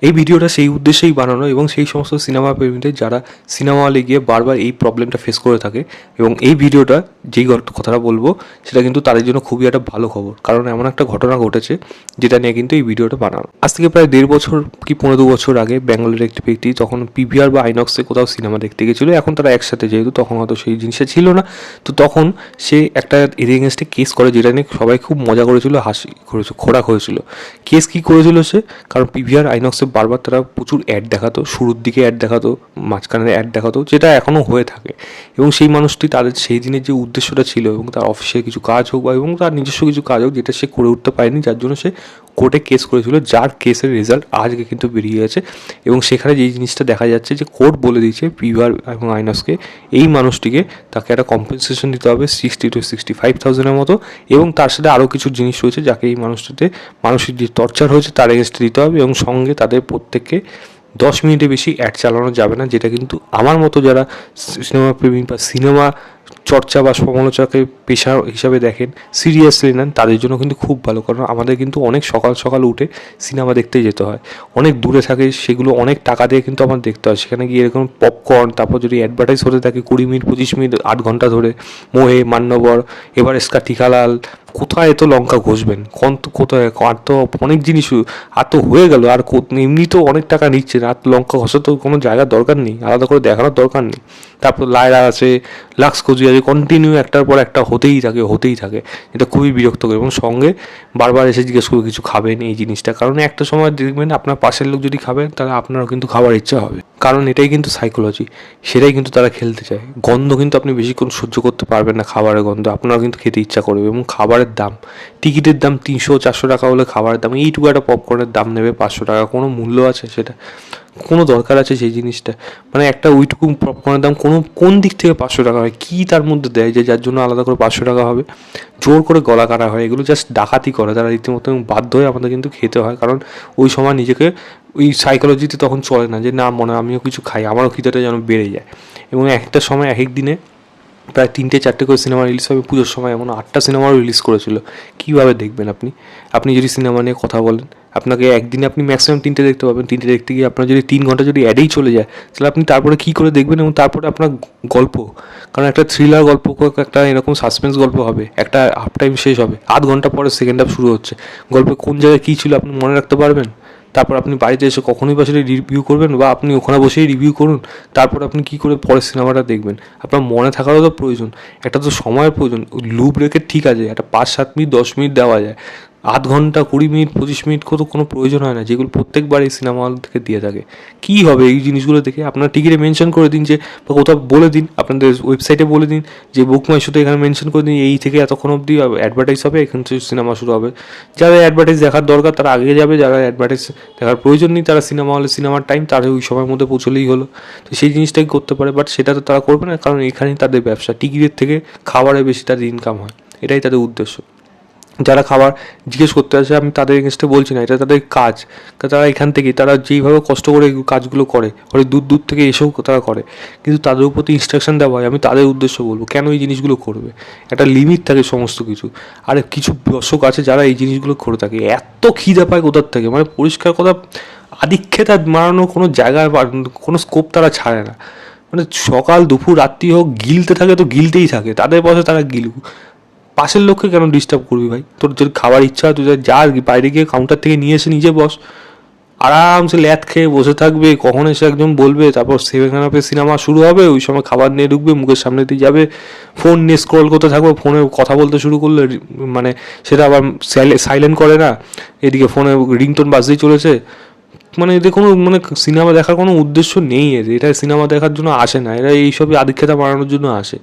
এই ভিডিওটা সেই উদ্দেশ্যেই বানানো এবং সেই সমস্ত সিনেমা প্রেমীদের যারা সিনেমা হলে গিয়ে বারবার এই প্রবলেমটা ফেস করে থাকে। এবং এই ভিডিওটা যেই কথাটা বলবো সেটা কিন্তু তাদের জন্য খুবই একটা ভালো খবর, কারণ এমন একটা ঘটনা ঘটেছে যেটা নিয়ে কিন্তু এই ভিডিওটা বানানো। আজ থেকে প্রায় 1.5 বছর কি 15 বছর আগে ব্যাঙ্গালোরের একটি ব্যক্তি তখন পিভিআর বা আইনক্সে কোথাও সিনেমা দেখতে গেছিলো। এখন তারা একসাথে, যেহেতু তখন হয়তো সেই জিনিসটা ছিল না, তো তখন সে একটা এর এগেনস্টে কেস করে, যেটা নিয়ে সবাই খুব মজা করেছিল, হাসি করেছিল, খোরাক হয়েছিল। কেস কী করেছিল সে? কারণ পিভিআর আইনক্সে বারবার তারা প্রচুর অ্যাড দেখাতো, শুরুর দিকে অ্যাড দেখাতো, মাঝখানে অ্যাড দেখাতো, যেটা এখনও হয়ে থাকে। এবং সেই মানুষটি তাদের সেই দিনের যে উদ্দেশ্যটা ছিল, এবং তার অফিসের কিছু কাজ হোক বা এবং তার নিজস্ব কিছু কাজ হোক, যেটা সে করে উঠতে পারেনি, যার জন্য সে কোর্টে কেস করেছিল, যার কেসের রেজাল্ট আজকে কিন্তু বেরিয়ে গেছে। এবং সেখানে যেই জিনিসটা দেখা যাচ্ছে যে কোর্ট বলে দিয়েছে পিভিআর এবং আইনক্সকে, এই মানুষটিকে তাকে একটা কম্পেনসেশন দিতে হবে 60 to 65,000 মতো, এবং তার সাথে আরও কিছু জিনিস রয়েছে যাকে এই মানুষটিতে মানসিক যে টর্চার হয়েছে তার এগেনস্টে দিতে হবে। এবং সঙ্গে তাদের প্রত্যেককে 10 মিনিটের বেশি অ্যাড চালানো যাবে না, যেটা কিন্তু আমার মতো যারা সিনেমা প্রেমী বা সিনেমা চর্চা বা সমালোচনাকে পেশা হিসাবে দেখেন, সিরিয়াসলি নেন, তাদের জন্য কিন্তু খুব ভালো। কারণ আমাদের কিন্তু অনেক সকাল সকাল উঠে সিনেমা দেখতে যেতে হয়, অনেক দূরে থাকে, সেগুলো অনেক টাকা দিয়ে কিন্তু আমার দেখতে হয়। সেখানে গিয়ে এরকম পপকর্ন, তারপর যদি অ্যাডভার্টাইজ হতে থাকে 20 মিনিট 25 মিনিট 8 ঘন্টা ধরে, মোহে, মান্যবর, এভারেস্ট কা ঠিকালাল, কোথায় এত লঙ্কা ঘষবেন, কোথায় আর তো অনেক জিনিস, আর তো হয়ে গেল, আর এমনি তো অনেক টাকা নিচ্ছে, আর লঙ্কা ঘষা তো কোনো জায়গার দরকার নেই, আলাদা করে দেখানোর দরকার নেই। তারপর লায়রা আছে, লাক্স কোজি আছে, কন্টিনিউ একটার পর একটা হতেই থাকে। এটা খুবই বিরক্তকর। এবং সঙ্গে বারবার এসে জিজ্ঞেস করে কিছু খাবেন, এই জিনিসটা, কারণ একটা সময় দেখবেন আপনার পাশের লোক যদি খাবেন তাহলে আপনারও কিন্তু খাবার ইচ্ছা হবে, কারণ এটাই কিন্তু সাইকোলজি, সেটাই কিন্তু তারা খেলতে চায়। গন্ধ কিন্তু আপনি বেশিক্ষণ সহ্য করতে পারবেন না, খাবারের গন্ধ আপনারও কিন্তু খেতে ইচ্ছা করবে। এবং খাবারের দাম, টিকিটের দাম 300-400 টাকা হলে খাবারের দাম এইটুকু একটা পপকর্নের দাম নেবে 500 টাকা, কোনো মূল্য আছে সেটা? কোনো দরকার আছে সেই জিনিসটা? মানে একটা ওইটুকু পপকর্নের দাম কোন দিক থেকে 500 টাকা হয়? কী তার মধ্যে দেয় যে যার জন্য আলাদা করে 500 টাকা হবে? জোর করে গলা কাটা হয়, এগুলো জাস্ট ডাকাতি করে তারা রীতিমতো, এবং বাধ্য হয়ে আমাদের কিন্তু খেতে হয়। কারণ ওই সময় নিজেকে ওই সাইকোলজিতে তখন চলে না যে না, মনে আমিও কিছু খাই, আমারও খিদেটা যেন বেড়ে যায়। এবং একটা সময় এক এক দিনে প্রায় 3-4টে করে সিনেমা রিলিজ হবে। পুজোর সময় এমন 8টা সিনেমাও রিলিজ করেছিল। কীভাবে দেখবেন আপনি? আপনি যদি সিনেমা নিয়ে কথা বলেন, আপনাকে একদিনে আপনি ম্যাক্সিমাম 3টে দেখতে পাবেন। 3টে দেখতে গিয়ে আপনার যদি 3 ঘন্টা যদি অ্যাডেই চলে যায়, তাহলে আপনি তারপরে কী করে দেখবেন? এবং তারপরে আপনার গল্প, কারণ একটা থ্রিলার গল্প হোক, একটা এরকম সাসপেন্স গল্প হবে, একটা হাফ টাইম শেষ হবে, 8 ঘন্টা পরে সেকেন্ড হাফ শুরু হচ্ছে, গল্পে কোন জায়গায় কী ছিল আপনি মনে রাখতে পারবেন? তারপর আপনি বাড়িতে এসে কখনোই বা সেটা রিভিউ করবেন, বা আপনি ওখানে বসেই রিভিউ করুন, তারপর আপনি কী করে পরের সিনেমাটা দেখবেন? আপনার মনে থাকারও তো প্রয়োজন, একটা তো সময়ের প্রয়োজন। লুপ রেখে ঠিক আছে একটা 5-7 মিনিট 10 মিনিট দেওয়া যায়, 8 ঘন্টা 20 মিনিট 25 মিনিট তো কোনো প্রয়োজন হয় না, যেগুলো প্রত্যেকবার এই সিনেমা হল থেকে দিয়ে থাকে। কী হবে এই জিনিসগুলো দেখে? আপনার টিকিটে মেনশন করে দিন, যে বা কোথাও বলে দিন, আপনাদের ওয়েবসাইটে বলে দিন যে বুক মাই শোতে এখানে মেনশন করে দিন এই থেকে এতক্ষণ অবধি অ্যাডভার্টাইজ হবে, এখান থেকে সিনেমা শুরু হবে। যারা অ্যাডভার্টাইজ দেখার দরকার তারা আগে যাবে, যারা অ্যাডভার্টাইজ দেখার প্রয়োজন নেই তারা সিনেমা হলে সিনেমার টাইম তারা ওই সময়ের মধ্যে পৌঁছলেই হলো। তো সেই জিনিসটাই করতে পারে, বাট সেটা তো তারা করবে না, কারণ এখানেই তাদের ব্যবসা, টিকিটের থেকে খাবারে বেশি তাদের ইনকাম হয়, এটাই তাদের উদ্দেশ্য। যারা খাবার জিজ্ঞেস করতে আসে আমি তাদের এগেনস্টে বলছি না, এটা তাদের কাজ। তারা এখান থেকে তারা যেইভাবে কষ্ট করে এই কাজগুলো করে, অনেক দূর দূর থেকে এসেও তারা করে, কিন্তু তাদের উপর তো ইনস্ট্রাকশন দেওয়া হয়। আমি তাদের উদ্দেশ্য বলবো কেন এই জিনিসগুলো করবে, একটা লিমিট থাকে সমস্ত কিছু। আর কিছু দর্শক আছে যারা এই জিনিসগুলো করে থাকে, এত খিদে পায় কোথার থেকে, মানে পরিষ্কার কথা, আধিক্যতা মারানোর কোনো জায়গায় বা কোনো স্কোপ তারা ছাড়ে না। মানে সকাল দুপুর রাত্রি হোক, গিলতে থাকে তো গিলতেই থাকে, তাদের বসে তারা গিলুক, পাশের লোককে কেন ডিস্টার্ব করবি ভাই? তোর যদি খাবার ইচ্ছা হয় তুই যা, বাইরে গিয়ে কাউন্টার থেকে নিয়ে এসে নিজে বস, আরামসে ল্যাদ খেয়ে বসে থাকবে, কখন এসে একজন বলবে, তারপর 7 সিনেমা শুরু হবে, ওই সময় খাবার নিয়ে ঢুকবে, মুখের সামনে দিয়ে যাবে, ফোন নিয়ে স্ক্রল করতে থাকবে, ফোনে কথা বলতে শুরু করলে মানে সেটা আবার সাইলেন্ট করে না, এদিকে ফোনে রিংটোন বাজতেই চলেছে। মানে এদের কোনো মানে সিনেমা দেখার কোনো উদ্দেশ্য নেই, এটা সিনেমা দেখার জন্য আসে না, এরা এইসবই আধিক্যতা বাড়ানোর জন্য আসে।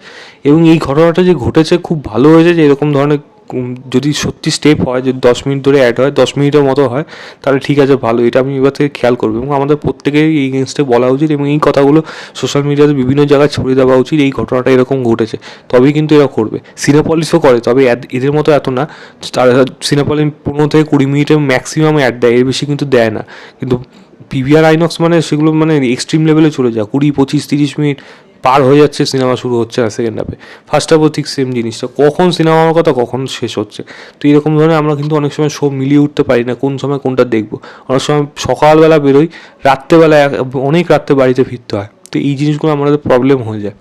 এবং এই ঘটনাটা যে ঘটেছে খুব ভালো হয়েছে যে এরকম ধরনের যদি সত্যি স্টেপ হয়, যদি 10 মিনিট ধরে অ্যাড হয়, 10 মিনিটের মতো হয়, তাহলে ঠিক আছে, ভালো, এটা আমি এবার থেকে খেয়াল করবো। এবং আমাদের প্রত্যেকেই এই এগেনস্টে বলা উচিত, এবং এই কথাগুলো সোশ্যাল মিডিয়াতে বিভিন্ন জায়গায় ছড়িয়ে দেওয়া উচিত, এই ঘটনাটা এরকম ঘটেছে, তবেই কিন্তু এরা করবে। সিনেপলিসও করে, তবে এদের মতো এত না। তারা সিনেপলিস 15 থেকে 20 মিনিটের ম্যাক্সিমাম অ্যাড দেয়, এর বেশি কিন্তু দেয় না। কিন্তু পিভিআর আইনক্স মানে সেগুলো মানে এক্সট্রিম লেভেলে চলে যায়, 20, 25, 30 মিনিট, পার হয়ে যাচ্ছে, সিনেমা শুরু হচ্ছে না সেকেন্ড হাফে। ফার্স্ট হাফও ঠিক সেম জিনিসটা, কখন সিনেমার কথা কখন শেষ হচ্ছে। তো এরকম ধরনের আমরা কিন্তু অনেক সময় শো মিলিয়ে উঠতে পারি না, কোন সময় কোনটা দেখবো। অনেক সময় সকালবেলা বেরোই, রাত্রেবেলা অনেক রাত্রে বাড়িতে ফিরতে হয়। তো এই জিনিসগুলো আমাদের প্রবলেম হয়ে যায়।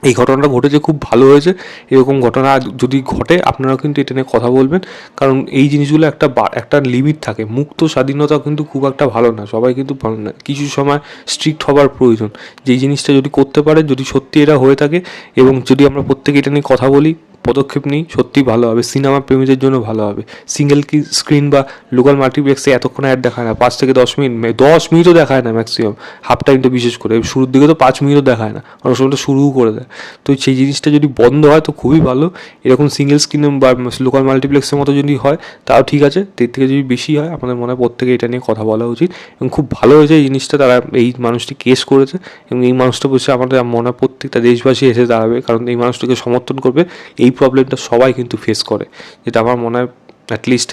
এই ঘটনাটা ঘটেছে, খুব ভালো হয়েছে। এরকম ঘটনা যদি ঘটে আপনারাও কিন্তু এটা নিয়ে কথা বলবেন, কারণ এই জিনিসগুলো একটা লিমিট থাকে। মুক্ত স্বাধীনতা কিন্তু খুব একটা ভালো না, সবাই কিন্তু ভালো না, কিছু সময় স্ট্রিক্ট হবার প্রয়োজন। যেই জিনিসটা যদি করতে পারে, যদি সত্যি এটা হয়ে থাকে এবং যদি আমরা প্রত্যেকে এটা নিয়ে কথা বলি, পদক্ষেপ নিই, সত্যিই ভালো হবে, সিনেমা প্রেমীদের জন্য ভালো হবে। সিঙ্গেল স্ক্রিন বা লোকাল মাল্টিপ্লেক্সে এতক্ষণ অ্যাড দেখায় না, 5 থেকে 10 মিনিট, 10 মিনিটও দেখায় না ম্যাক্সিমাম, হাফ টাইমটা বিশেষ করে শুরুর দিকে তো 5 মিনিটও দেখায় না, অনেক সময় তো শুরুও করে দেয়। তো সেই জিনিসটা যদি বন্ধ হয় তো খুবই ভালো। এরকম সিঙ্গেল স্ক্রিনে বা লোকাল মাল্টিপ্লেক্সের মতো যদি হয় তাও ঠিক আছে, এর থেকে যদি বেশি হয় আমাদের মনে হয় প্রত্যেকে এটা নিয়ে কথা বলা উচিত। এবং খুব ভালো হয়েছে এই জিনিসটা, তারা এই মানুষটি কেস করেছে এবং এই মানুষটা বসে আমাদের মনে হয় প্রত্যেকটা দেশবাসী এসে দাঁড়াবে, কারণ এই মানুষটাকে সমর্থন করবে। এই প্রবলেমটা সবাই কিন্তু ফেস করে, যেটা আমার মনে হয় অ্যাটলিস্ট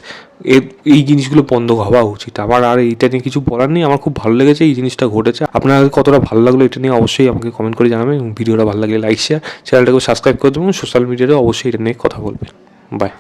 এই জিনিসগুলো বন্ধ হওয়া উচিত। আমার আর এইটা নিয়ে কিছু বলার নেই, আমার খুব ভালো লেগেছে এই জিনিসটা ঘটেছে। আপনার কতটা ভালো লাগলো এটা নিয়ে অবশ্যই আমাকে কমেন্ট করে জানাবেন, এবং ভিডিওটা ভালো লাগলে লাইক শেয়ার, চ্যানেলটাকে সাবস্ক্রাইব করে দেবেন, সোশ্যাল মিডিয়াতে অবশ্যই এটা নিয়ে কথা বলবেন। বাই।